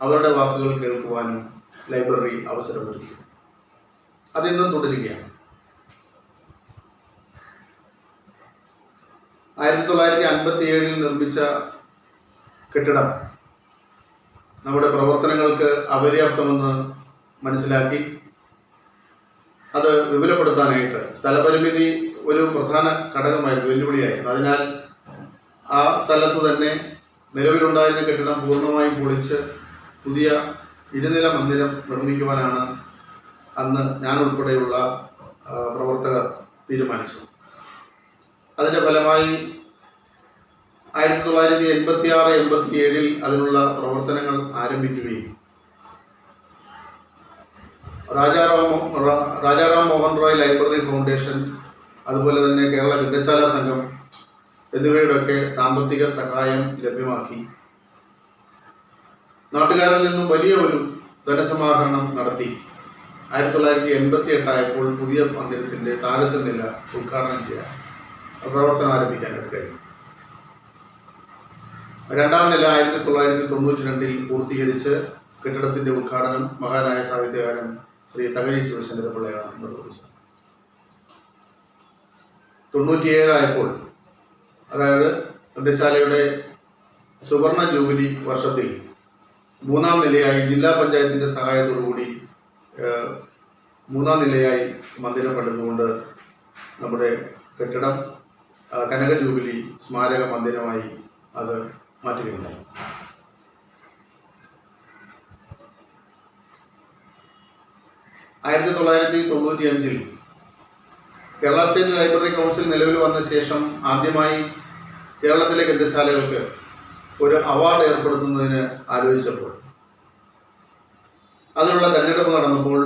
അവരുടെ വാക്കുകൾ കേൾക്കുവാനും ലൈബ്രറി അവസരമൊരുക്കി. അതിന്നും തുടരുകയാണ്. 1957-ൽ നിർമ്മിച്ച കെട്ടിടം നമ്മുടെ പ്രവർത്തനങ്ങൾക്ക് അപര്യാപ്തമെന്ന് മനസ്സിലാക്കി അത് വിപുലപ്പെടുത്താനായിട്ട് സ്ഥലപരിമിതി ഒരു പ്രധാന ഘടകമായിരുന്നു, വെല്ലുവിളിയായിരുന്നു. അതിനാൽ ആ സ്ഥലത്ത് തന്നെ നിലവിലുണ്ടായിരുന്ന കെട്ടിടം പൂർണ്ണമായും പൊളിച്ച് പുതിയ ഇരുനില മന്ദിരം നിർമ്മിക്കുവാനാണ് അന്ന് ഞാൻ ഉൾപ്പെടെയുള്ള പ്രവർത്തകർ തീരുമാനിച്ചു. അതിൻ്റെ ഫലമായി 1986-87-ൽ അതിനുള്ള പ്രവർത്തനങ്ങൾ ആരംഭിക്കുകയും രാജാറാം മോഹൻ റോയ് ലൈബ്രറി ഫൗണ്ടേഷൻ അതുപോലെ തന്നെ കേരള ഗ്രന്ഥശാല സംഘം എന്നിവയുടെയൊക്കെ സാമ്പത്തിക സഹായം ലഭ്യമാക്കി നാട്ടുകാരിൽ നിന്നും വലിയ ഒരു ധനസമാഹരണം നടത്തി 1988 ആയപ്പോൾ പുതിയ മന്ദിരത്തിന്റെ താഴത്തെ നില ഉദ്ഘാടനം ചെയ്യാൻ പ്രവർത്തനം ആരംഭിക്കാനായിട്ട് കഴിഞ്ഞു. രണ്ടാം നില 1992 പൂർത്തീകരിച്ച് കെട്ടിടത്തിന്റെ ഉദ്ഘാടനം മഹാനായ സാഹിത്യകാരൻ ശ്രീ തകഴി ശിവശങ്കരപിള്ളയാണ് നിർവഹിച്ചത്. 97 ആയപ്പോൾ, അതായത് ഗ്രന്ഥശാലയുടെ സുവർണ ജൂബിലി വർഷത്തിൽ മൂന്നാം നിലയായി ജില്ലാ പഞ്ചായത്തിന്റെ സഹായത്തോടുകൂടി മൂന്നാം നിലയായി മന്ദിരം പണിതുകൊണ്ട് നമ്മുടെ കെട്ടിടം കനക ജൂബിലി സ്മാരക മന്ദിരമായി അത് മാറ്റുകയുണ്ടായി. ആയിരത്തി 1995 കേരള സ്റ്റേറ്റ് ലൈബ്രറി കൗൺസിൽ നിലവിൽ വന്ന ശേഷം ആദ്യമായി കേരളത്തിലെ ഗ്രന്ഥശാലകൾക്ക് ഒരു അവാർഡ് ഏർപ്പെടുത്തുന്നതിന് ആലോചിച്ചപ്പോൾ അതിനുള്ള തെരഞ്ഞെടുപ്പ് നടന്നപ്പോൾ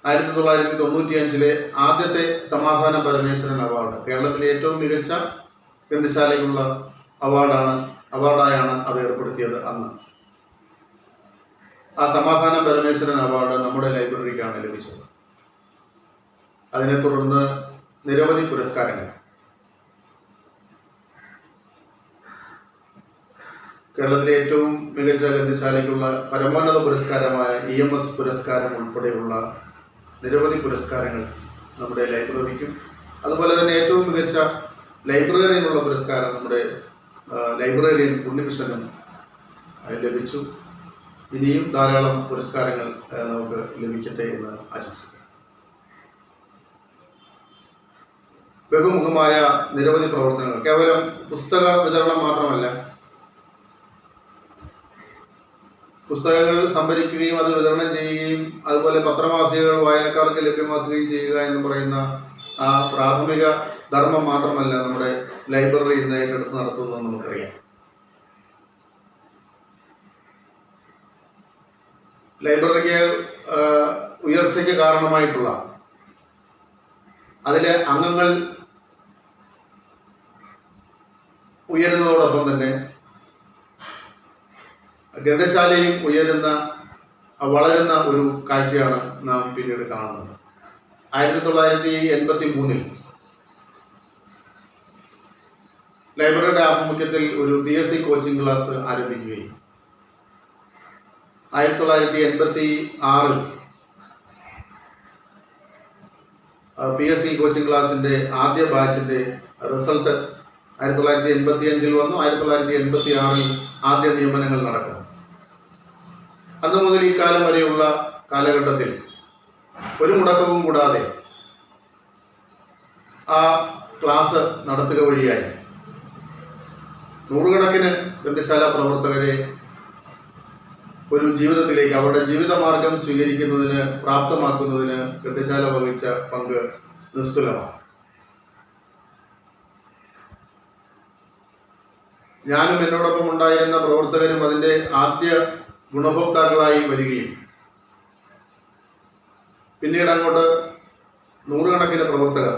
1995 ആദ്യത്തെ സമാധാന പരമേശ്വരൻ അവാർഡ്, കേരളത്തിലെ ഏറ്റവും മികച്ച ഗ്രന്ഥശാലയ്ക്കുള്ള അവാർഡായാണ് അത് ഏർപ്പെടുത്തിയത്. അന്ന് ആ സമാധാന പരമേശ്വരൻ അവാർഡ് നമ്മുടെ ലൈബ്രറിക്കാണ് ലഭിച്ചത്. അതിനെ തുടർന്ന് നിരവധി പുരസ്കാരങ്ങൾ, കേരളത്തിലെ ഏറ്റവും മികച്ച ഗ്രന്ഥശാലയ്ക്കുള്ള പരമോന്നത പുരസ്കാരമായ EMS പുരസ്കാരം ഉൾപ്പെടെയുള്ള നിരവധി പുരസ്കാരങ്ങൾ നമ്മുടെ ലൈബ്രറിക്കും, അതുപോലെ തന്നെ ഏറ്റവും മികച്ച ലൈബ്രറിയനുള്ള പുരസ്കാരം നമ്മുടെ ലൈബ്രറിയൻ ഉണ്ണികൃഷ്ണനും ലഭിച്ചു. ഇനിയും ധാരാളം പുരസ്കാരങ്ങൾ നമുക്ക് ലഭിക്കട്ടെ എന്ന് ആശംസിക്കുന്നു. ബഹുമുഖമായ നിരവധി പ്രവർത്തനങ്ങൾ, കേവലം പുസ്തക വിതരണം മാത്രമല്ല, പുസ്തകങ്ങൾ സംഭരിക്കുകയും അത് വിതരണം ചെയ്യുകയും അതുപോലെ പത്രമാസികകൾ വായനക്കാർക്ക് ലഭ്യമാക്കുകയും ചെയ്യുക എന്ന് പറയുന്ന ആ പ്രാഥമിക ധർമ്മം മാത്രമല്ല നമ്മുടെ ലൈബ്രറി ഇന്ന് ഏറ്റെടുത്ത് നടത്തുന്നതെന്ന് നമുക്കറിയാം. ലൈബ്രറിക്ക് ഉയർച്ചയ്ക്ക് കാരണമായിട്ടുള്ള അതിലെ അംഗങ്ങൾ ഉയരുന്നതോടൊപ്പം തന്നെ ഗ്രന്ഥശാലയും വളരുന്ന ഒരു കാഴ്ചയാണ് നാം പിന്നീട് കാണുന്നത്. 1983 ലൈബ്രറിയുടെ ആഭിമുഖ്യത്തിൽ ഒരു PSC കോച്ചിങ് ക്ലാസ് ആരംഭിക്കുകയും 1986 PSC കോച്ചിങ് ക്ലാസിന്റെ ആദ്യ ബാച്ചിന്റെ റിസൾട്ട് 1985 വന്നു. 1986 ആദ്യ നിയമനങ്ങൾ നടക്കുന്നു. അന്നു മുതൽ ഈ കാലം വരെയുള്ള കാലഘട്ടത്തിൽ ഒരു മുടക്കവും കൂടാതെ ആ ക്ലാസ് നടത്തുക വഴിയായി നൂറുകണക്കിന് ഗ്രന്ഥശാല പ്രവർത്തകരെ ഒരു ജീവിതത്തിലേക്ക്, അവരുടെ ജീവിതമാർഗം സ്വീകരിക്കുന്നതിന് പ്രാപ്തമാക്കുന്നതിന് ഗ്രന്ഥശാല വഹിച്ച പങ്ക് നിസ്തുലമാണ്. ഞാനും എന്നോടൊപ്പം ഉണ്ടായിരുന്ന പ്രവർത്തകരും അതിൻ്റെ ആദ്യ ഗുണഭോക്താക്കളായി വരികയും പിന്നീട് അങ്ങോട്ട് നൂറുകണക്കിന് പ്രവർത്തകർ,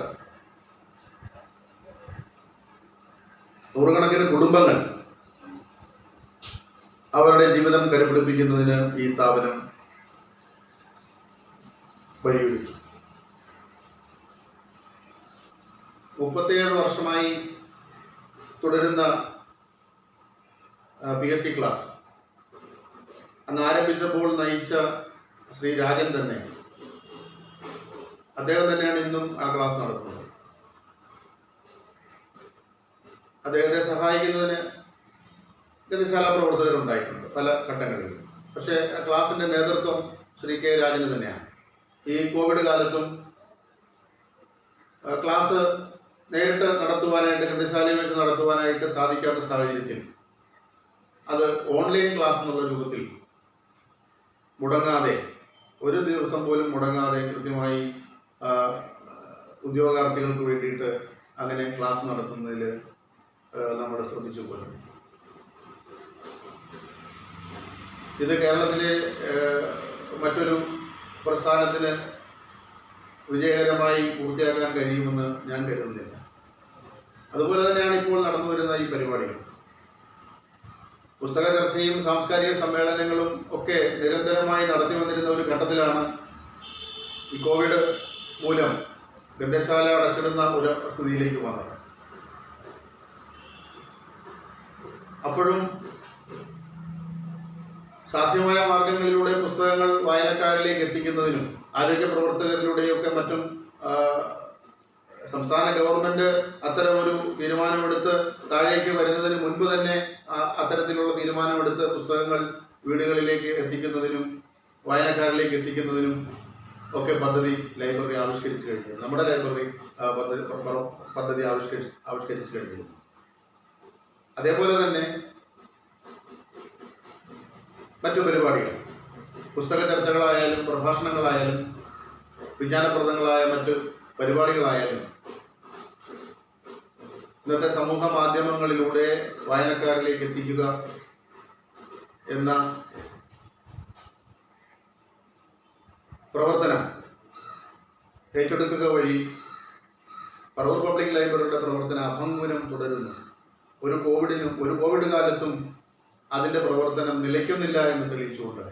നൂറുകണക്കിന് കുടുംബങ്ങൾ അവരുടെ ജീവിതം കരുപിടിപ്പിക്കുന്നതിന് ഈ സ്ഥാപനം വഴിയൊരുക്കി. 37 വർഷമായി തുടരുന്ന PSC ക്ലാസ് അന്ന് ആരംഭിച്ചപ്പോൾ നയിച്ച ശ്രീ രാജൻ തന്നെ, അദ്ദേഹം തന്നെയാണ് ഇന്നും ആ ക്ലാസ് നടത്തുന്നത്. അദ്ദേഹത്തെ സഹായിക്കുന്നതിന് ഗ്രന്ഥശാല പ്രവർത്തകരുണ്ടായിട്ടുണ്ട് പല ഘട്ടങ്ങളിൽ. പക്ഷേ ആ ക്ലാസിന്റെ നേതൃത്വം ശ്രീ K. രാജന് തന്നെയാണ്. ഈ കോവിഡ് കാലത്തും ക്ലാസ് നേരിട്ട് നടത്തുവാനായിട്ട്, ഗ്രന്ഥശാലയിൽ വെച്ച് നടത്തുവാനായിട്ട് സാധിക്കാത്ത സാഹചര്യത്തിൽ അത് ഓൺലൈൻ ക്ലാസ് എന്നുള്ള രൂപത്തിൽ മുടങ്ങാതെ, ഒരു ദിവസം പോലും മുടങ്ങാതെ കൃത്യമായി ഉദ്യോഗാർത്ഥികൾക്ക് വേണ്ടിയിട്ട് അങ്ങനെ ക്ലാസ് നടത്തുന്നതിൽ നമ്മൾ ശ്രദ്ധിച്ചു പോലും. ഇത് കേരളത്തിലെ മറ്റൊരു പ്രസ്ഥാനത്തിന് വിജയകരമായി പൂർത്തിയാക്കാൻ കഴിയുമെന്ന് ഞാൻ കരുതുന്നില്ല. അതുപോലെ തന്നെയാണ് ഇപ്പോൾ നടന്നു വരുന്ന ഈ പരിപാടികൾ. പുസ്തക ചർച്ചയും സാംസ്കാരിക സമ്മേളനങ്ങളും ഒക്കെ നിരന്തരമായി നടത്തി വന്നിരുന്ന ഒരു ഘട്ടത്തിലാണ് ഈ കോവിഡ് മൂലം ഗ്രന്ഥശാല അടച്ചിടുന്ന ഒരു സ്ഥിതിയിലേക്ക് വന്നത്. അപ്പോഴും സാധ്യമായ മാർഗങ്ങളിലൂടെ പുസ്തകങ്ങൾ വായനക്കാരിലേക്ക് എത്തിക്കുന്നതിനും ആരോഗ്യ പ്രവർത്തകരിലൂടെയൊക്കെ മറ്റും സംസ്ഥാന ഗവൺമെൻറ് അത്തരമൊരു തീരുമാനമെടുത്ത് താഴേക്ക് വരുന്നതിന് മുൻപ് തന്നെ അത്തരത്തിലുള്ള തീരുമാനമെടുത്ത് പുസ്തകങ്ങൾ വീടുകളിലേക്ക് എത്തിക്കുന്നതിനും വായനക്കാരിലേക്ക് എത്തിക്കുന്നതിനും ഒക്കെ പദ്ധതി ലൈബ്രറി ആവിഷ്കരിച്ചു കഴിഞ്ഞു. നമ്മുടെ ലൈബ്രറി പദ്ധതി ആവിഷ്കരിച്ചു കഴിഞ്ഞു. അതേപോലെ തന്നെ മറ്റു പരിപാടികൾ, പുസ്തക ചർച്ചകളായാലും പ്രഭാഷണങ്ങളായാലും വിജ്ഞാനപ്രദങ്ങളായ മറ്റ് പരിപാടികളായാലും ഇന്നത്തെ സമൂഹ മാധ്യമങ്ങളിലൂടെ വായനക്കാരിലേക്ക് എത്തിക്കുക എന്ന പ്രവർത്തനം ഏറ്റെടുക്കുക വഴി പറവൂർ പബ്ലിക് ലൈബ്രറിയുടെ പ്രവർത്തനം അഭംഗുരം തുടരുന്നു. ഒരു കോവിഡ് കാലത്തും അതിൻ്റെ പ്രവർത്തനം നിലയ്ക്കുന്നില്ല എന്ന് തെളിയിച്ചുകൊണ്ട്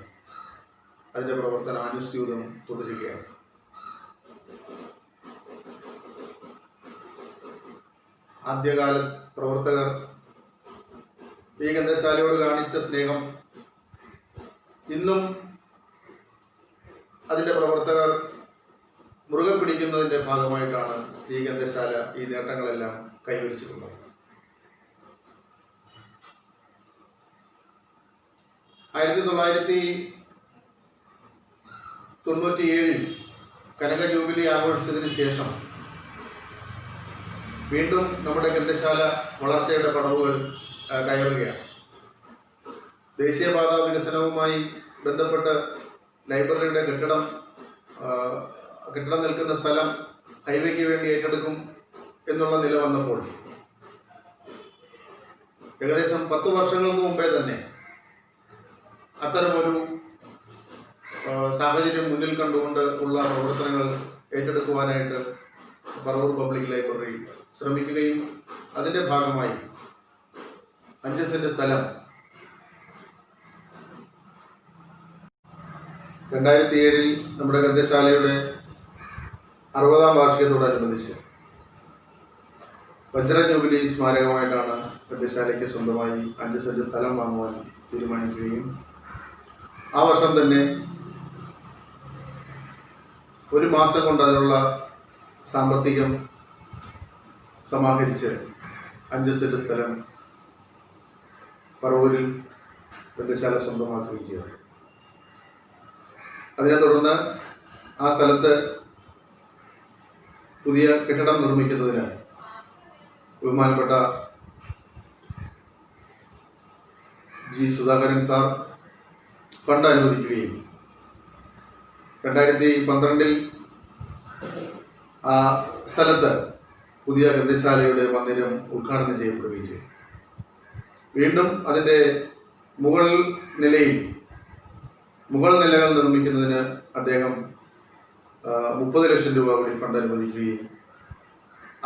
അതിൻ്റെ പ്രവർത്തനം അനുസ്യൂതം തുടരുകയാണ്. ആദ്യകാല പ്രവർത്തകർ ഈ ഗ്രന്ഥശാലയോട് കാണിച്ച സ്നേഹം ഇന്നും അതിൻ്റെ പ്രവർത്തകർ മുറുകെ പിടിക്കുന്നതിൻ്റെ ഭാഗമായിട്ടാണ് ഈ ഗ്രന്ഥശാല ഈ നേട്ടങ്ങളെല്ലാം കൈവരിച്ചിട്ടുള്ളത്. 1997 കനക ജൂബിലി ആഘോഷിച്ചതിന് ശേഷം വീണ്ടും നമ്മുടെ ഗ്രന്ഥശാല വളർച്ചയുടെ പടവുകൾ കയറുകയാണ്. ദേശീയപാത വികസനവുമായി ബന്ധപ്പെട്ട് ലൈബ്രറിയുടെ കെട്ടിടം നിൽക്കുന്ന സ്ഥലം ഹൈവേക്ക് വേണ്ടി ഏറ്റെടുക്കും എന്നുള്ള നില വന്നപ്പോൾ ഏകദേശം 10 വർഷങ്ങൾക്ക് മുമ്പേ തന്നെ അത്തരമൊരു സാഹചര്യം മുന്നിൽ കണ്ടുകൊണ്ട് ഉള്ള പ്രവർത്തനങ്ങൾ ഏറ്റെടുക്കുവാനായിട്ട് പറവൂർ പബ്ലിക് ലൈബ്രറി ശ്രമിക്കുകയും അതിൻ്റെ ഭാഗമായി 5 സെന്റ് സ്ഥലം 2007 നമ്മുടെ ഗ്രന്ഥശാലയുടെ 60ാം വാർഷികത്തോടനുബന്ധിച്ച് വജ്ര ജൂബിലി സ്മാരകമായിട്ടാണ് ഗ്രന്ഥശാലയ്ക്ക് സ്വന്തമായി 5 സെന്റ് സ്ഥലം വാങ്ങുവാൻ തീരുമാനിക്കുകയും ആ വർഷം തന്നെ 1 മാസം കൊണ്ട് അതിനുള്ള സാമ്പത്തികം സമാഹരിച്ച് 5 സെന്റ് സ്ഥലം പറവൂരിൽ ഗ്രന്ഥശാല സ്വന്തമാക്കുകയും ചെയ്തു. അതിനെ തുടർന്ന് ആ സ്ഥലത്ത് പുതിയ കെട്ടിടം നിർമ്മിക്കുന്നതിന് ബഹുമാനപ്പെട്ട ജി സുധാകരൻ സാർ ഫണ്ട് അനുവദിക്കുകയും 2012 ആ സ്ഥലത്ത് പുതിയ ഗ്രന്ഥശാലയുടെ മന്ദിരം ഉദ്ഘാടനം ചെയ്യപ്പെടുകയും ചെയ്തു. വീണ്ടും അതിൻ്റെ മുകൾ നിലകൾ നിർമ്മിക്കുന്നതിന് അദ്ദേഹം 30 ലക്ഷം രൂപ കൂടി ഫണ്ട് അനുവദിക്കുകയും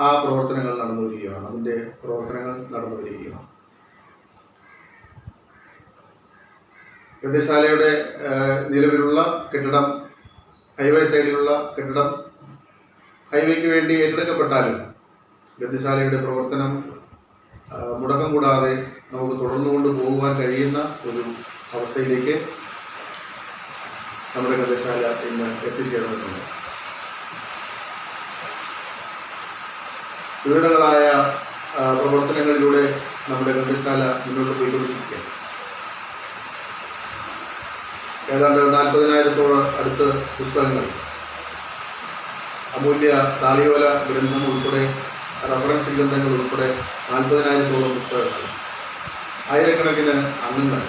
ആ പ്രവർത്തനങ്ങൾ നടന്നു വരികയാണ്. ഗ്രന്ഥശാലയുടെ നിലവിലുള്ള കെട്ടിടം, ഹൈവേ സൈഡിലുള്ള കെട്ടിടം ഹൈവേക്ക് വേണ്ടി ഏറ്റെടുക്കപ്പെട്ടാലും ഗ്രന്ഥശാലയുടെ പ്രവർത്തനം മുടക്കം കൂടാതെ നമുക്ക് തുടർന്നുകൊണ്ട് പോകുവാൻ കഴിയുന്ന ഒരു അവസ്ഥയിലേക്ക് നമ്മുടെ ഗ്രന്ഥശാല ഇന്ന് എത്തിച്ചേർന്നിട്ടുണ്ട്. വിവിധങ്ങളായ പ്രവർത്തനങ്ങളിലൂടെ നമ്മുടെ ഗ്രന്ഥശാല മുന്നോട്ട് പോയിക്കൊണ്ടിരിക്കുകയാണ്. ഏതാണ്ട് 40,000-ഓളം അടുത്ത് പുസ്തകങ്ങൾ, അമൂല്യ താളിയോല ഗ്രന്ഥം ഉൾപ്പെടെ റഫറൻസ് ഗ്രന്ഥങ്ങൾ ഉൾപ്പെടെ 40,000-ഓളം പുസ്തകങ്ങൾ, ആയിരക്കണക്കിന് അംഗങ്ങൾ,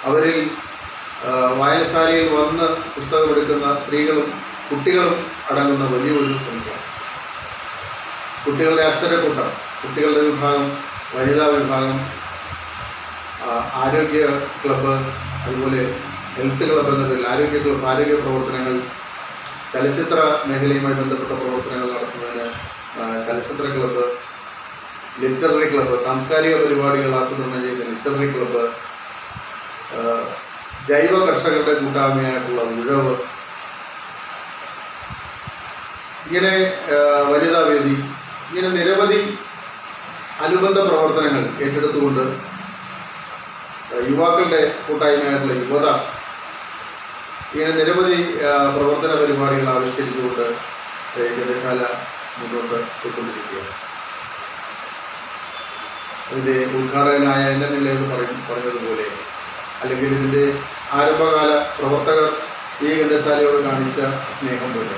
അവരിൽ വായനശാലയിൽ വന്ന് പുസ്തകമെടുക്കുന്ന സ്ത്രീകളും കുട്ടികളും അടങ്ങുന്ന വലിയൊരു സംഖ്യ. കുട്ടികളുടെ അക്ഷരക്കൂട്ടം, കുട്ടികളുടെ വിഭാഗം, വനിതാ വിഭാഗം, ആരോഗ്യ ക്ലബ്ബ്, അതുപോലെ ഹെൽത്ത് ക്ലബ്ബ് എന്ന പേരിൽ ആരോഗ്യ ക്ലബ്ബ്, ആരോഗ്യ പ്രവർത്തനങ്ങൾ, ചലച്ചിത്ര മേഖലയുമായി ബന്ധപ്പെട്ട പ്രവർത്തനങ്ങൾ നടത്തുന്നതിന് ചലച്ചിത്ര ക്ലബ്ബ്, ലിറ്റററി ക്ലബ്ബ്, സാംസ്കാരിക പരിപാടികൾ ആസൂത്രണം ചെയ്യുന്ന ലിറ്റററി ക്ലബ്ബ്, ജൈവ കർഷകരുടെ കൂട്ടായ്മയായിട്ടുള്ള ഉഴവ്, ഇങ്ങനെ വനിതാ വേദി, ഇങ്ങനെ നിരവധി അനുബന്ധ പ്രവർത്തനങ്ങൾ ഏറ്റെടുത്തുകൊണ്ട് യുവാക്കളുടെ കൂട്ടായ്മയായിട്ടുള്ള യുവത, ഇങ്ങനെ നിരവധി പ്രവർത്തന പരിപാടികൾ ആവിഷ്കരിച്ചുകൊണ്ട് ഗ്രന്ഥശാല മുന്നോട്ട് പോയിക്കൊണ്ടിരിക്കുകയാണ്. അതിൻ്റെ ഉദ്ഘാടകനായ എൻ്റെ നിലയിൽ പറഞ്ഞതുപോലെ, അല്ലെങ്കിൽ ഇതിൻ്റെ ആരംഭകാല പ്രവർത്തകർ ഈ ഗ്രന്ഥശാലയോട് കാണിച്ച സ്നേഹം പോലെ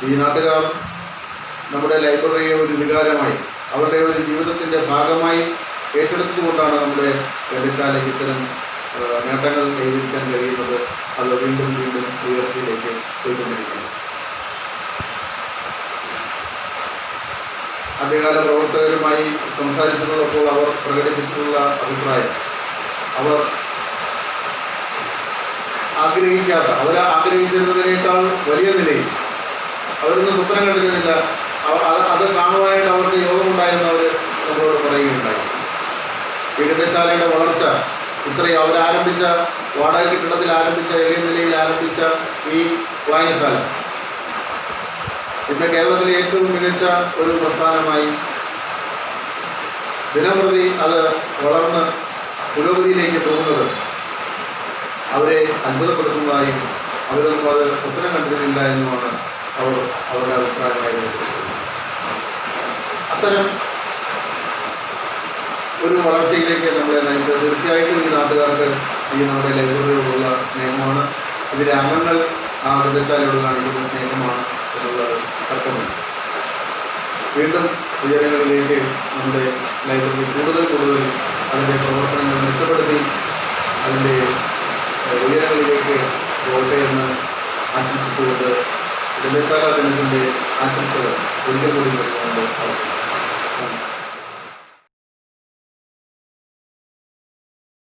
ഈ നാട്ടുകാർ നമ്മുടെ ലൈബ്രറിയെ ഒരു വികാരമായി, അവരുടെ ഒരു ജീവിതത്തിൻ്റെ ഭാഗമായി ഏറ്റെടുത്തുകൊണ്ടാണ് നമ്മുടെ ഗ്രന്ഥശാലയ്ക്ക് ഇത്തരം നേട്ടങ്ങൾ കൈവരിക്കാൻ കഴിയുന്നത്. അത് വീണ്ടും വീണ്ടും ഉയർച്ചയിലേക്ക് പോയിക്കൊണ്ടിരിക്കുന്നു. ആദ്യകാല പ്രവർത്തകരുമായി സംസാരിച്ചിട്ടുള്ളപ്പോൾ അവർ പ്രകടിപ്പിച്ചിട്ടുള്ള അഭിപ്രായം, അവർ ആഗ്രഹിച്ചിരുന്നതിനേക്കാൾ വലിയ നിലയിൽ അവരൊന്നും സ്വപ്നം കണ്ടിരുന്നില്ല. അത് കാണുവാനായിട്ട് അവർക്ക് യോഗമുണ്ടായെന്ന് അവർ നമ്മളോട് പറയുകയുണ്ടായി. ഈ ഗ്രന്ഥശാലയുടെ വളർച്ച ഇത്രയും അവരാരംഭിച്ച വാടക കെട്ടിടത്തിൽ ആരംഭിച്ച, എളിയ നിലയിൽ ആരംഭിച്ച ഈ വായനശാല ഇന്ന് കേരളത്തിലെ ഏറ്റവും മികച്ച ഒരു പ്രസ്ഥാനമായി ദിനംപ്രതി അത് വളർന്ന് പുരോഗതിയിലേക്ക് പോകുന്നത് അവരെ അത്ഭുതപ്പെടുത്തുന്നതായും അവരൊന്നും അത് സ്വപ്നം കണ്ടിരുന്നില്ല എന്നുമാണ് അവരുടെ അഭിപ്രായമായി. അത്തരം ഒരു വളർച്ചയിലേക്ക് നമ്മളെ നയിച്ചത് തീർച്ചയായിട്ടും ഈ നാട്ടുകാർക്ക് ഈ നമ്മുടെ ലൈബ്രറിയോടുള്ള സ്നേഹമാണ്. ഇതിലെ അംഗങ്ങൾ ആ ഗ്രന്ഥശാലയോട് കാണിക്കുന്ന സ്നേഹമാണ് എന്നുള്ളത് തർക്കമില്ല. വീണ്ടും ഉയരങ്ങളിലേക്ക് നമ്മുടെ ലൈബ്രറി കൂടുതൽ അതിൻ്റെ പ്രവർത്തനങ്ങൾ മെച്ചപ്പെടുത്തി അതിൻ്റെ ഉയരങ്ങളിലേക്ക് പോകട്ടെ എന്ന് ആശംസിച്ചുകൊണ്ട് ഗ്രന്ഥശാല ദിനത്തിൻ്റെ ആശംസകൾ ഒരിക്കൽ കൂടി നൽകുന്നുണ്ട്.